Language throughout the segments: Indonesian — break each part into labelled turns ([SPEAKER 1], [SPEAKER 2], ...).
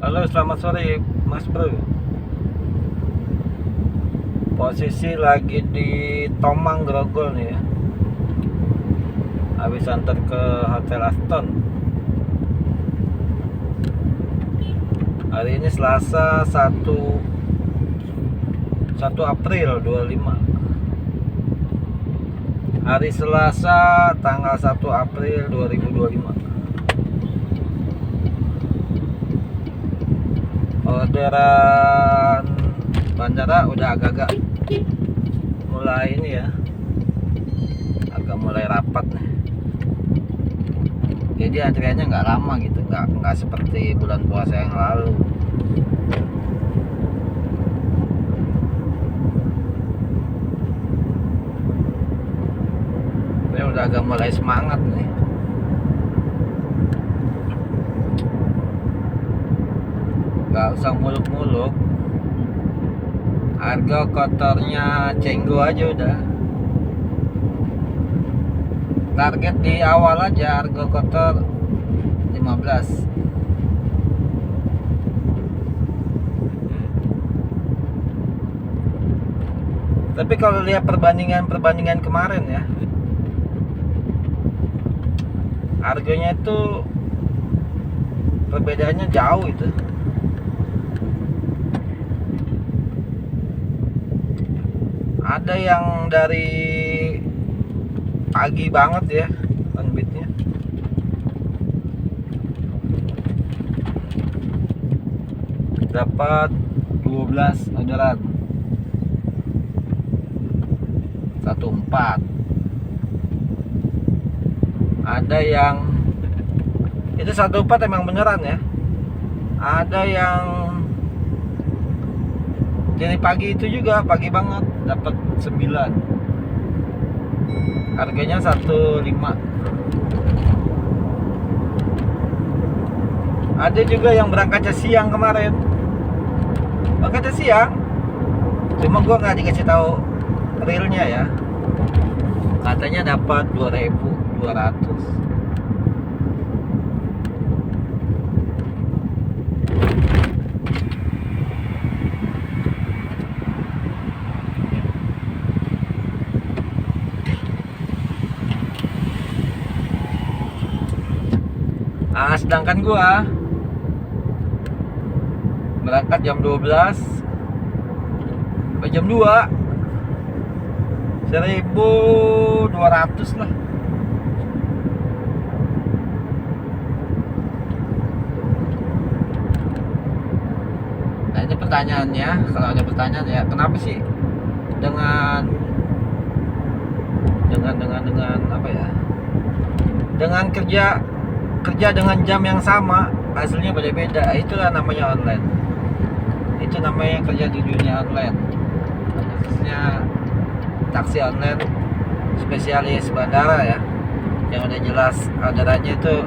[SPEAKER 1] Halo, selamat sore, Mas Bro. Posisi lagi di Tomang, Grogol nih ya. Habis antar ke Hotel Aston. Hari ini Selasa 1 April 25. Hari Selasa tanggal 1 April 2025. Orderan bandara udah agak-agak mulai ini ya, agak mulai rapat nih. Jadi antriannya nggak lama gitu, nggak seperti bulan puasa yang lalu. Saya udah agak mulai semangat nih. Nggak usah muluk-muluk, harga kotornya Cenggo aja udah. Target di awal aja harga kotor 15. Tapi kalau lihat perbandingan kemarin ya, harganya itu perbedaannya jauh itu. Ada yang dari pagi banget ya terbitnya. Dapat 12 orderan. 14. Ada yang itu 14 emang beneran ya. Ada yang dari pagi itu juga, pagi banget dapat 9. Harganya 15. Ada juga yang berangkatnya siang kemarin. Berangkatnya siang. Cuma gua nggak dikasih tahu realnya ya. Katanya dapat 2.200. Sedangkan gua berangkat jam 12 sampai jam 2, 1.200 lah. Nah ini pertanyaannya, kalau ada pertanyaan ya, kenapa sih dengan apa ya, dengan kerja dengan jam yang sama hasilnya beda-beda? Itulah namanya online. Itu namanya kerja di dunia online, khususnya taksi online spesialis bandara ya, yang udah jelas orderannya itu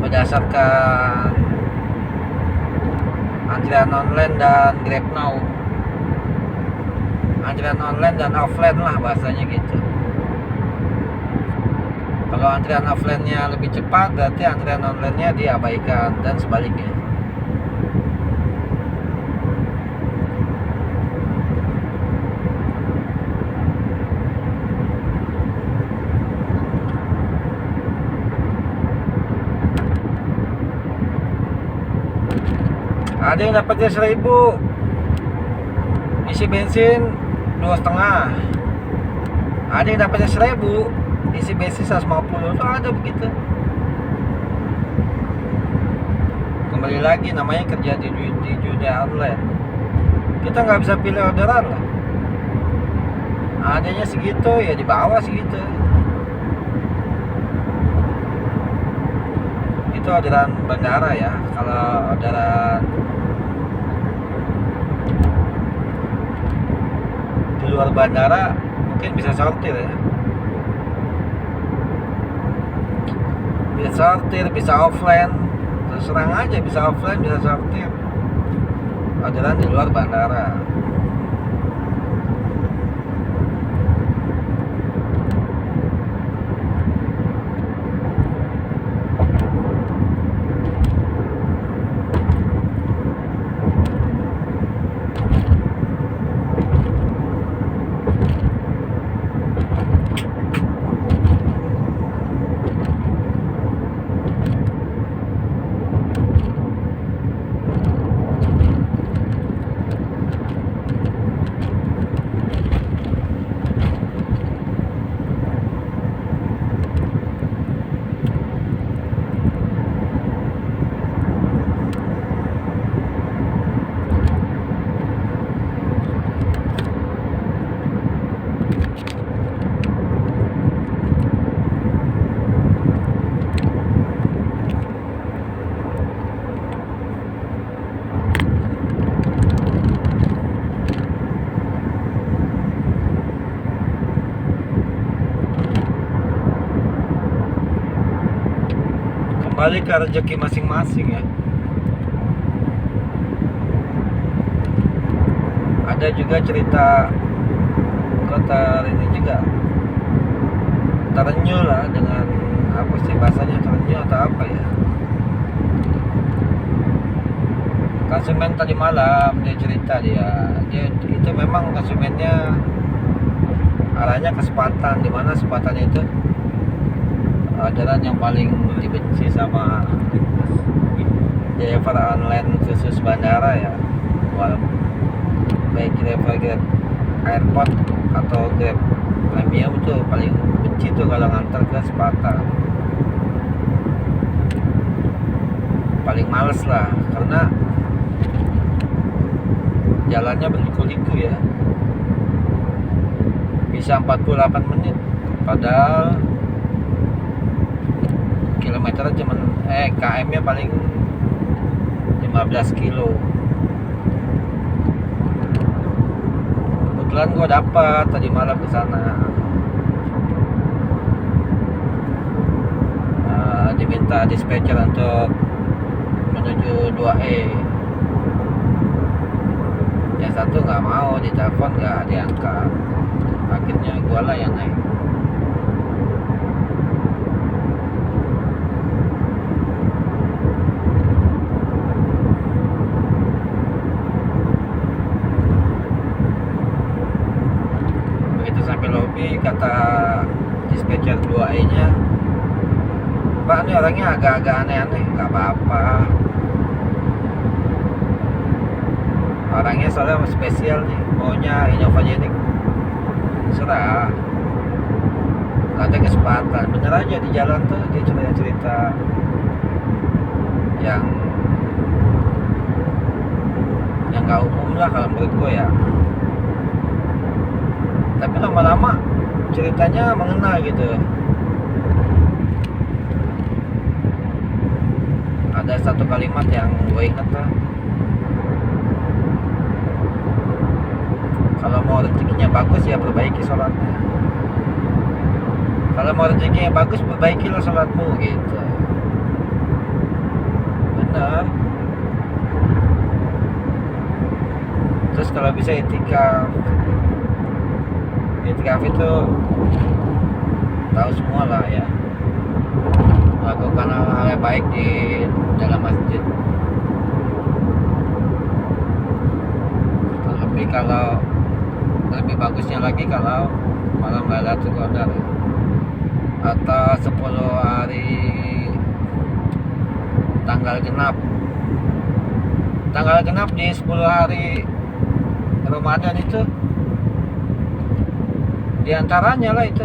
[SPEAKER 1] berdasarkan antrian online dan Grab Now. Antrian online dan offline lah bahasanya gitu. Kalau antrian offline-nya lebih cepat, berarti antrian online-nya diabaikan dan sebaliknya. Ada yang dapatnya 1.000, isi bensin 2,5. Ada yang dapatnya 1.000, isi bensin 150. Itu ada begitu. Kembali lagi, namanya kerja di dunia online. Kita nggak bisa pilih orderan lah. Adanya segitu ya dibawa segitu. Itu orderan bandara ya. Kalau orderan di luar bandara mungkin bisa sortir ya. Bisa sortir, bisa offline, terserang aja, bisa offline, bisa sortir. Orderan di luar bandara. kembali ke rezeki masing-masing ya. Ada juga cerita kota ini juga terenyuh lah, dengan apa sih bahasanya, terenyuh atau apa ya, konsumen tadi malam. Dia cerita, dia itu memang konsumennya arahnya ke Selatan, dimana Selatan itu jalan yang paling dibenci sama driver online khusus bandara ya. Baik driver Grab airport atau Grab premium itu paling benci tuh kalau nganter ke Selatan. Paling males lah, karena jalannya berliku-liku ya, bisa 48 menit padahal kilometernya cuman km nya paling 15 kilo. Kebetulan gua dapat tadi malam ke sana. Diminta dispatcher untuk menuju 2E. Yang satu nggak mau, ditelepon nggak diangkat. Akhirnya gua lah yang naik. Begitu sampai lobi, kata dispatcher 2E nya, Pak, ini orangnya agak-agak aneh-aneh. Nggak apa-apa, orangnya soalnya spesial nih, maunya inovagenik. Serah, ada kesempatan. Bener aja di jalan tuh dia cerita-cerita yang nggak umum lah kalau menurut gue ya. Tapi lama-lama ceritanya mengena gitu. Ada satu kalimat yang gue inget lah, kalau mau rezekinya bagus ya perbaiki sholatnya. Kalau mau rezekinya bagus, perbaikilah sholatmu gitu. Benar. Terus kalau bisa itikaf itu tahu semua lah ya, melakukan hal yang baik di dalam masjid. Tapi kalau lebih bagusnya lagi kalau malam Lailatul Qadar atau 10 hari tanggal genap di 10 hari Ramadan itu, diantaranya lah itu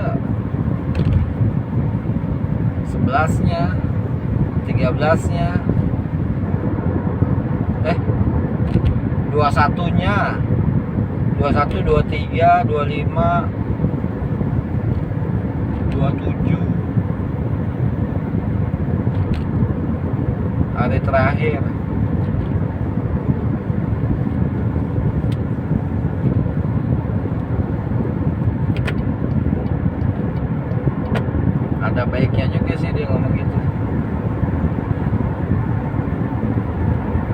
[SPEAKER 1] 11-nya, 13-nya, 21-nya, 21, 23, 25, 27 hari terakhir. Ada baiknya juga sih dia ngomong gitu.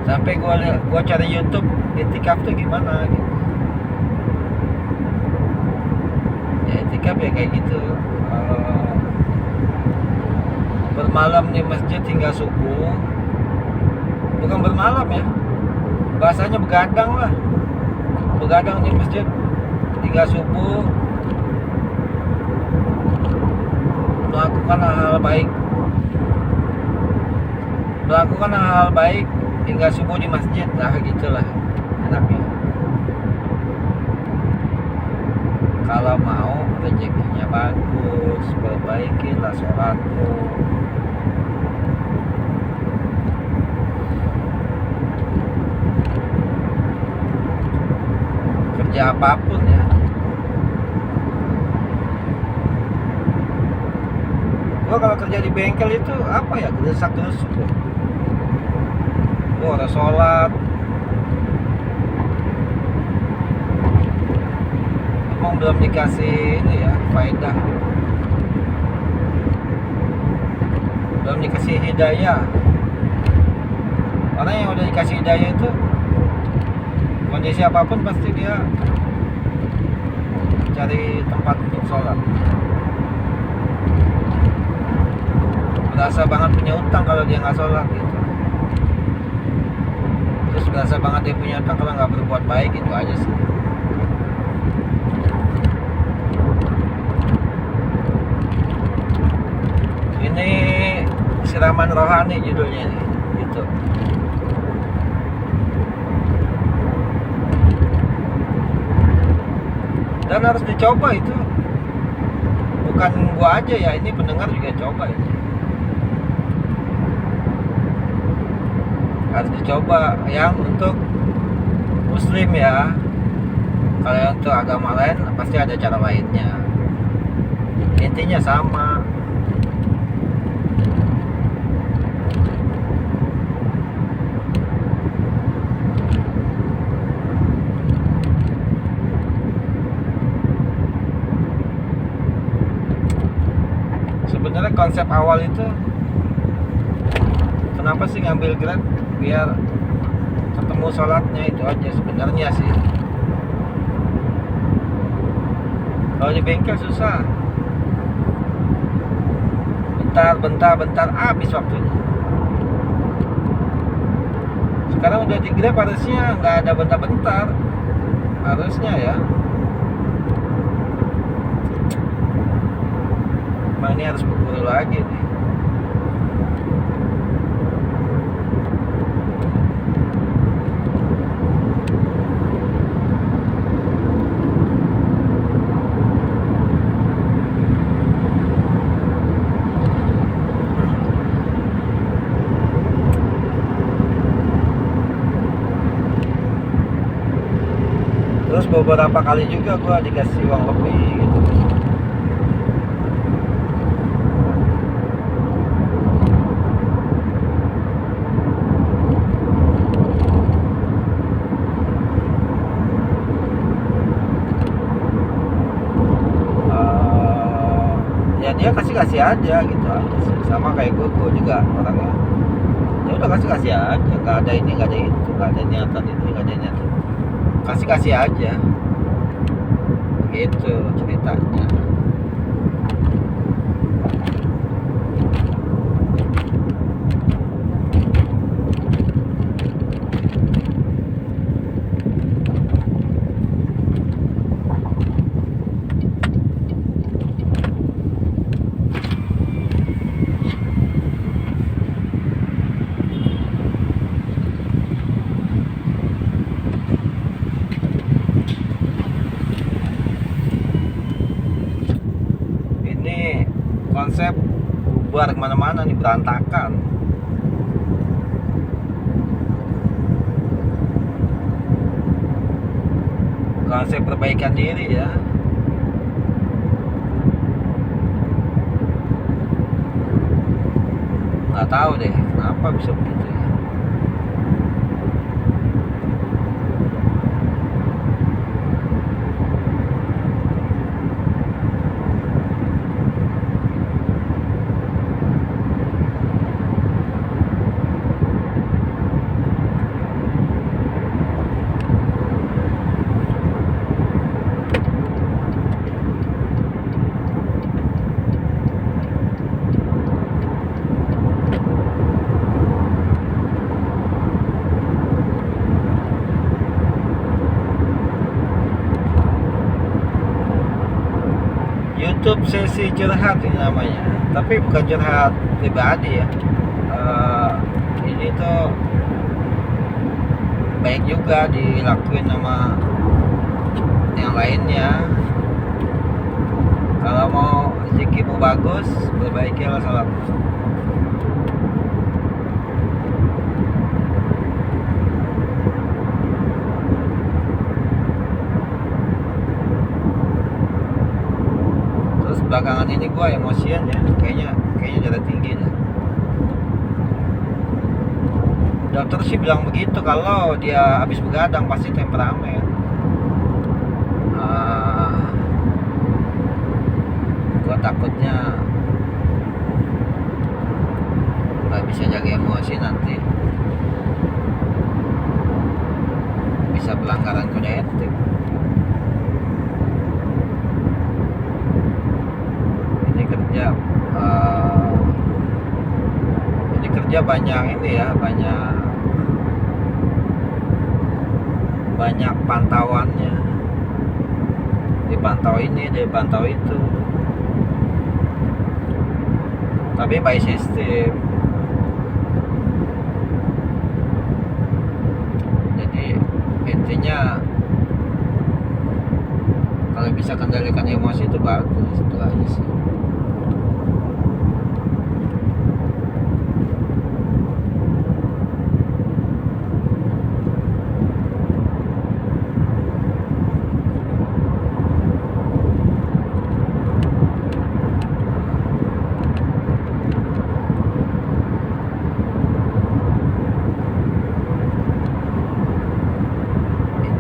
[SPEAKER 1] Sampai gua cari YouTube itikaf tuh gimana gitu. Ya itikaf ya kayak gitu, bermalam di masjid hingga subuh. Bukan bermalam ya, bahasanya begadang lah, begadang di masjid hingga subuh, melakukan hal baik hingga subuh di masjid. Nah gitulah enaknya. Kalau mau rezekinya bagus, perbaikilah sholatmu. Kerja apapun ya. Gua kalau kerja di bengkel itu apa ya, gerusak-gerusuk. Gua udah sholat, emang belum dikasih ini ya, faedah. belum dikasih hidayah. Orang yang udah dikasih hidayah itu kondisi apapun pasti dia cari tempat untuk sholat. Berasa banget punya utang kalau dia nggak sholat gitu. Terus berasa banget dia punya utang kalau nggak berbuat baik, itu aja sih. Ini siraman rohani judulnya nih, gitu. Dan harus dicoba itu. Bukan gua aja ya, ini pendengar juga coba itu. Harus dicoba yang untuk muslim ya. Kalau untuk agama lain pasti ada cara lainnya. Intinya sama. Sebenarnya konsep awal itu kenapa sih ngambil Grab, biar ketemu sholatnya, itu aja sebenarnya sih. Kalau di bengkel susah, bentar habis waktunya. Sekarang udah di Grab harusnya nggak ada bentar-bentar, harusnya ya. Emang ini harus berburu lagi nih. Terus beberapa kali juga gua dikasih uang lebih gitu. Ya dia kasih aja gitu aja sih. Sama kayak gue juga orangnya. Ya udah kasih aja, nggak ada ini, nggak ada itu, nggak ada niatan ini, nggak ada niatan. Kasih aja. Begitu ceritanya. Konsep bubar kemana-mana nih, berantakan. Konsep perbaikan diri ya. Nggak tahu deh kenapa bisa begitu ya. YouTube sesi curhat ini namanya, tapi bukan curhat pribadi ya. Ini tuh baik juga dilakuin sama yang lainnya. Kalau mau rezekimu bagus, perbaikilah salat. Belakangan ini gue emosian ya, kayaknya darah tinggi lah. Dokter sih bilang begitu, kalau dia habis begadang pasti temperamen. Gue takutnya nggak bisa jaga emosi, nanti bisa pelanggaran kode etik. Ini kerja ini kerja banyak ini ya, banyak pantauannya, dipantau ini, dipantau itu, tapi by sistem. Jadi intinya kalau bisa kendalikan emosi itu bagus, itu aja sih.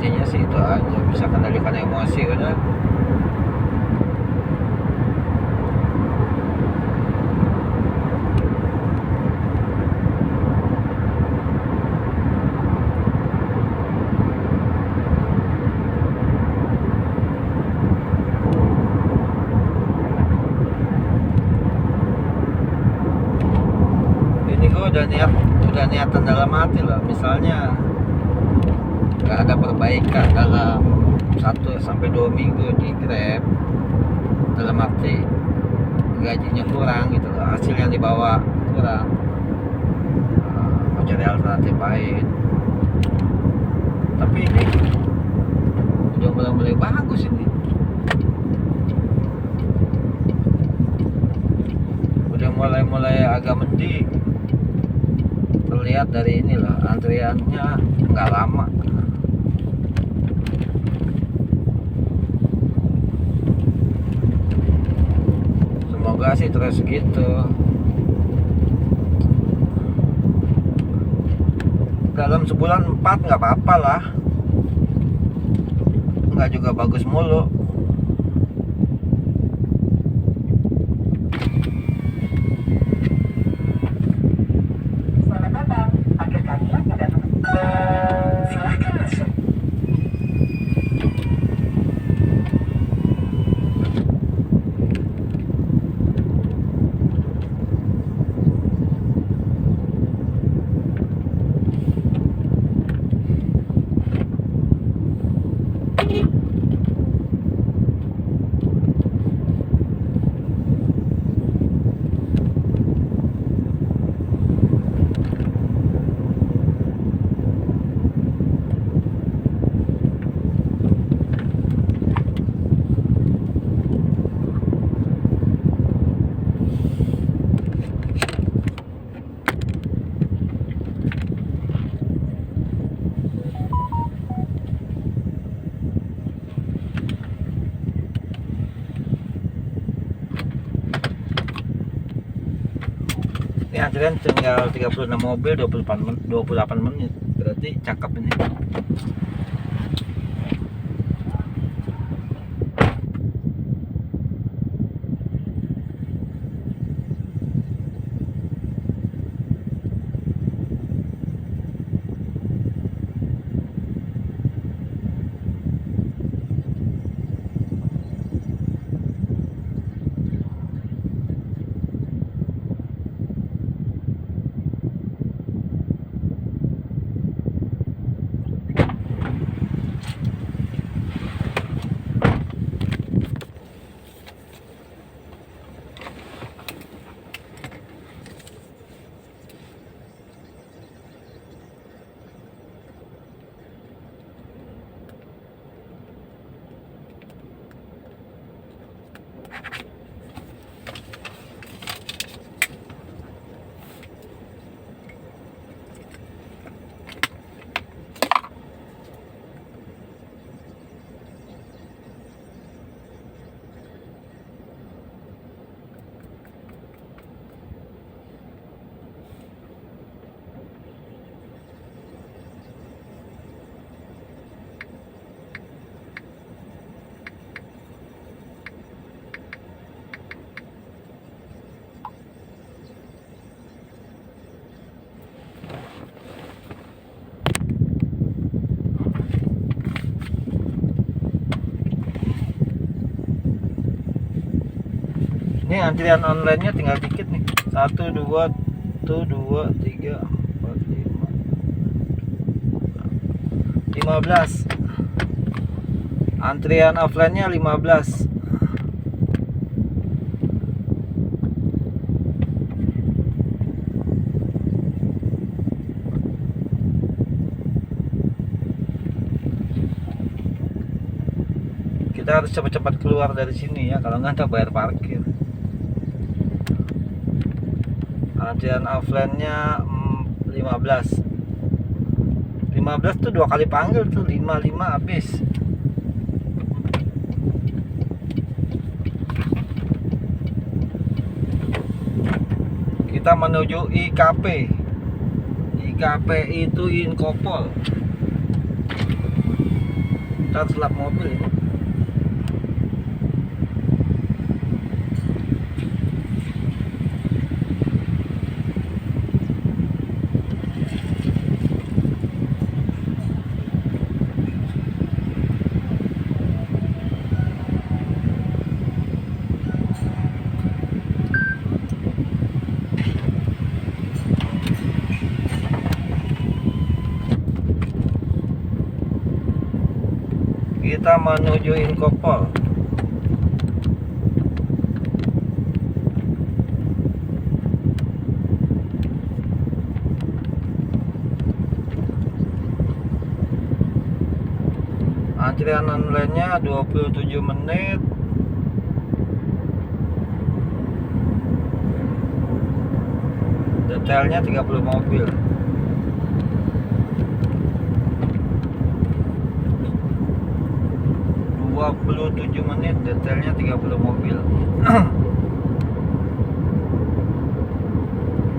[SPEAKER 1] Intinya sih itu aja, bisa kendalikan emosi udah. Ini gue udah niatan dalam hati loh, misalnya nggak ada perbaikan dalam 1 sampai 2 minggu di Grab, dalam arti gajinya kurang gitu loh, hasil yang dibawa kurang, mau cari alternatif lain. Tapi ini udah mulai bagus ini, udah mulai agak mending, terlihat dari ini loh, antriannya nggak lama. Semoga sih terus gitu. Dalam sebulan 4 nggak apa-apa lah, nggak juga bagus mulu.
[SPEAKER 2] Selamat datang, akhir kalian tidak silahkan masuk.
[SPEAKER 1] Ini antrian tinggal 36 mobil, 28 menit. Berarti cakep ini. antrian online-nya tinggal dikit nih. 1 2 1 2 3 4 5 15. Antrian offline-nya 15. Kita harus cepat-cepat keluar dari sini ya, kalau nggak kita bayar parkir. Antrian offline-nya 15. 15 tuh 2 kali panggil tuh, 55 habis. Kita menuju IKP. IKP itu Inkopol. Kita harus lap mobil ini. Kita menuju Inkopol. Antrian online-nya 27 menit. Detailnya 30 mobil. 27 menit, detailnya 30 mobil.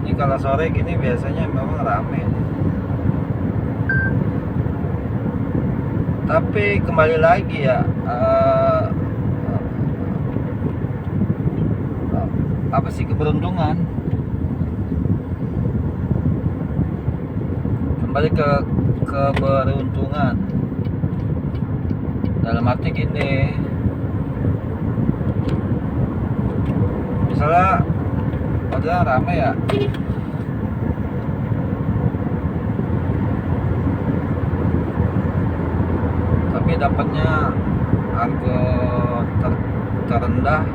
[SPEAKER 1] Ini kalau sore gini biasanya memang rame. Tapi kembali lagi ya, apa sih keberuntungan? Kembali ke keberuntungan. Dalam arti gini, misalnya udah rame ya, tapi dapatnya harga terendah,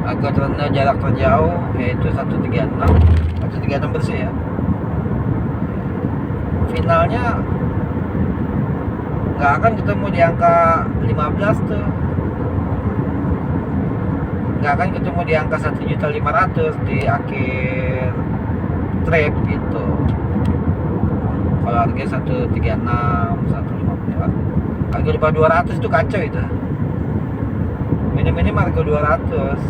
[SPEAKER 1] harga terendah jarak terjauh yaitu 136 bersih ya. Finalnya nggak akan ketemu di angka 15 tuh, nggak akan ketemu di angka 1.500.000 di akhir trip gitu. Kalau harga 136, 150, harga di bawah 200 itu kacau itu. Minim-minim harga 200.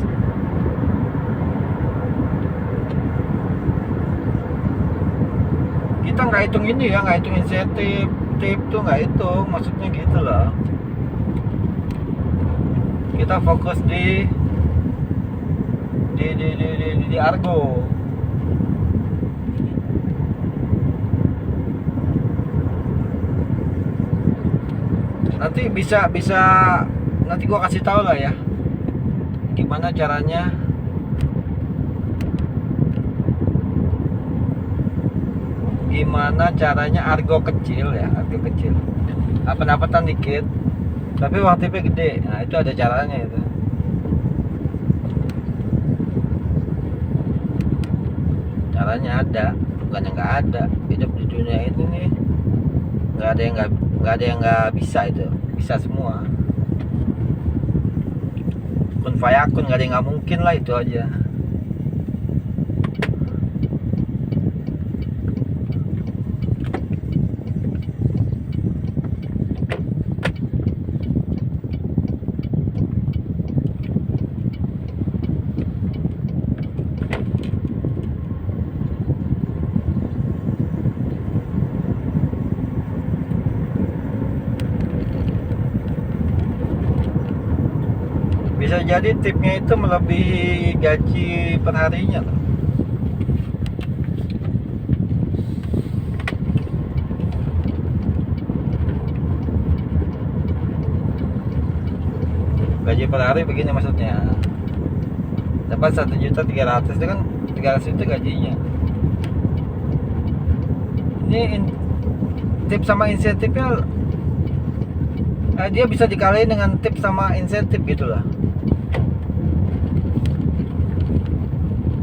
[SPEAKER 1] Kita nggak hitung ini ya, nggak hitung insentif, tip tuh nggak hitung, maksudnya gitu loh. Kita fokus di argo. Nanti bisa nanti gua kasih tahu lah ya, gimana caranya argo kecil ya, argo kecil, pendapatan dikit tapi uang tipnya gede. Nah itu ada caranya itu. Caranya ada, bukannya nggak ada. Hidup di dunia ini nih nggak ada yang nggak bisa, itu bisa semua. Kun fayakun, nggak ada yang nggak mungkin lah, itu aja. Bisa jadi tipnya itu melebihi gaji perharinya loh. Gaji per hari begini maksudnya. dapat 1.300.000 itu kan 300 itu gajinya. Ini tips sama insentifnya dia bisa dikalahin dengan tips sama insentif gitulah.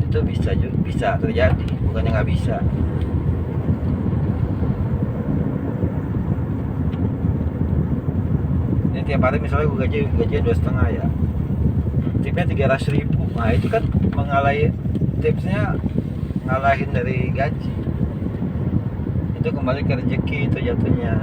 [SPEAKER 1] Itu bisa terjadi, bukannya nggak bisa. Ini tiap hari misalnya gue gajinya 2,5 ya, tipnya 300.000. Nah itu kan tipsnya ngalahin dari gaji. Itu kembali ke rezeki itu jatuhnya.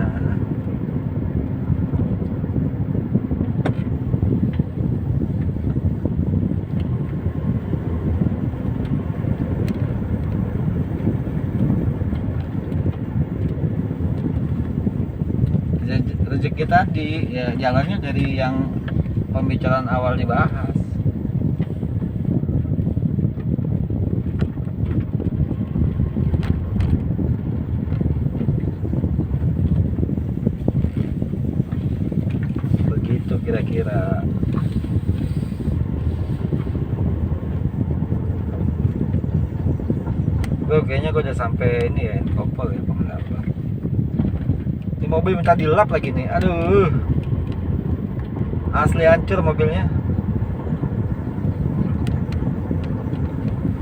[SPEAKER 1] Rezeki tadi ya jalannya dari yang pembicaraan awal dibahas. Begitu kira-kira. Kayaknya gue udah sampai ini ya, Kopel ya, pengendapan. Ini mobil minta dilap lagi nih, aduh. Asli hancur mobilnya.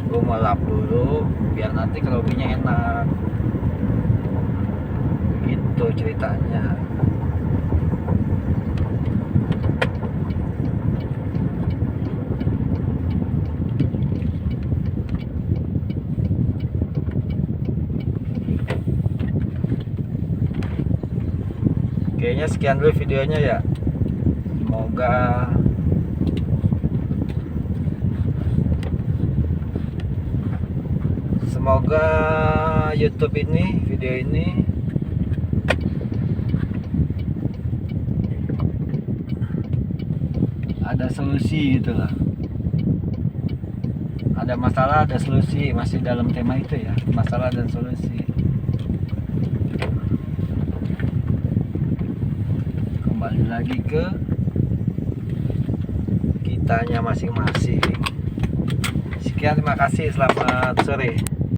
[SPEAKER 1] Gue mau lap dulu, biar nanti kalau lebihnya enak. Gitu ceritanya. Kayaknya sekian dulu videonya ya. Semoga YouTube ini, video ini ada solusi gitu lah. Ada masalah, ada solusi, masih dalam tema itu ya, masalah dan solusi. Kembali lagi ke kitanya masing-masing. Sekian, terima kasih, selamat sore.